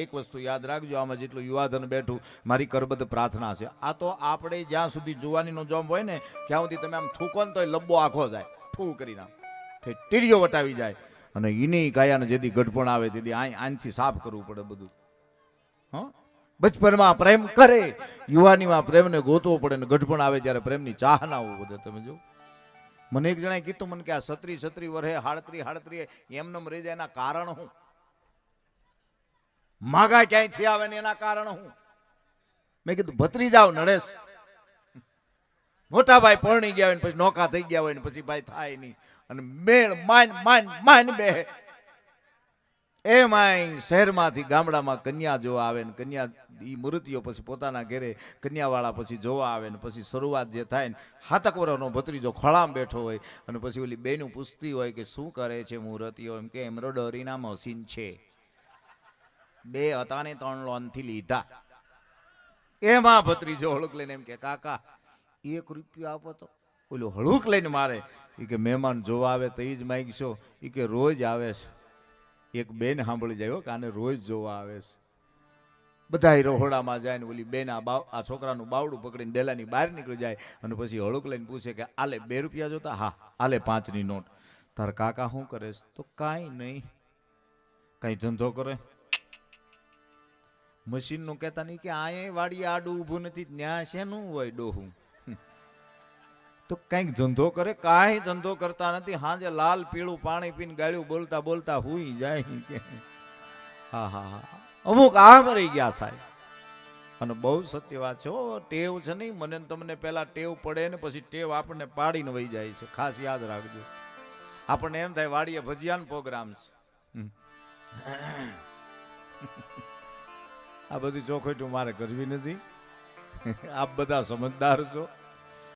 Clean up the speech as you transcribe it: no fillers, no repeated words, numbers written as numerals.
એક વસ્તુ યાદ રાખજો, આમાં જેટલું યુવાધન બેઠું મારી કરબદ્ધ પ્રાર્થના છે, આ તો આપણે જ્યાં સુધી જુવાનીનો જોમ હોય ને ત્યાં સુધી તમે આમ થૂકો ને તો લબ્બો આખો જાય, ફૂ કરીને આમ ટીડીઓ વટાવી જાય. અને એની કાયાને જેથી ગઢપણ આવે તેથી આનથી સાફ કરવું પડે બધું. હા, બચપનમાં પ્રેમ કરે, યુવાનીમાં પ્રેમને ગોતવો પડે ને ગઢપણ આવે ત્યારે પ્રેમની ચાહના હોવું બધે. તમે જો મને એક જણાએ કીધું મને કે આ 37 વર્ષે 37 એમનેમ રહી જાય એના કારણ શું? માગા ક્યાંયથી આવે ને એના કારણ હું? મેં કીધું ભત્રીજાઓ નડેશ, મોટા ભાઈ પરણી ગયા હોય ને પછી નોકા થઈ ગયા હોય ને પછી ભાઈ થાય નહીં અને મેળ માન બે એ માય શહેરમાંથી ગામડામાં કન્યા જોવા આવે ને કન્યા ઈ મૂર્તિઓ પછી પોતાના ઘરે કન્યાવાળા પછી જોવા આવે ને પછી શરૂઆત જે થાય ને 7 વર્ષનો ભત્રીજો ખોળામાં બેઠો હોય અને પછી ઓલી બેનું પૂછતી હોય કે શું કરે છે મૂર્તિઓ? એમ કે એમ્બ્રોડરીના મશીન છે, 2 હતા ને 3 લોનથી લીધા. એમાં ભત્રીજો હળુક લઈને એમ કે કાકા 1 રૂપિયો આપો તો. ઓલું હળુક લઈને મારે એ કે મહેમાન જોવા આવે તો એ જ માંગશો? એ કે રોજ આવે છે. એક બેન સાંભળી જાય કે આને રોજ જોવા આવે છે. બધા રહોડામાં જાય ને ઓલી બેન આ છોકરાનું બાવડું પકડીને ડેલાની બહાર નીકળી જાય અને પછી હળુક લઈને પૂછે કે આલે 2 રૂપિયા જોતા? હા, આલે 5ની નોટ. તાર કાકા શું કરે છે? તો કાંઈ નહીં. કાંઈ ધંધો કરે? મશીનનું કહેતા નહીં કે આય વાડી આડું ઊભું નથી, ન્યા શેનું હોય ડોહું? તો કંઈક ધંધો કરે? કાંઈ ધંધો કરતા નથી. હાજે લાલ પીળું પાણી પીને ગાળ્યું બોલતા બોલતા હુઈ જાય કે હા હા હા. અમુક આમ રહી ગયા સાહેબ. અને બહુ સત્ય વાત છે. ટેવ છે નહીં, મને તમને પહેલા ટેવ પડે ને પછી ટેવ આપણને પાડીને વહી જાય છે. ખાસ યાદ રાખજો. આપણને એમ થાય વાડીએ ભજીયાનો પ્રોગ્રામ છે. આ બધી ચોખવટો મારે કરવી નથી. આપ બધા સમજદાર છો.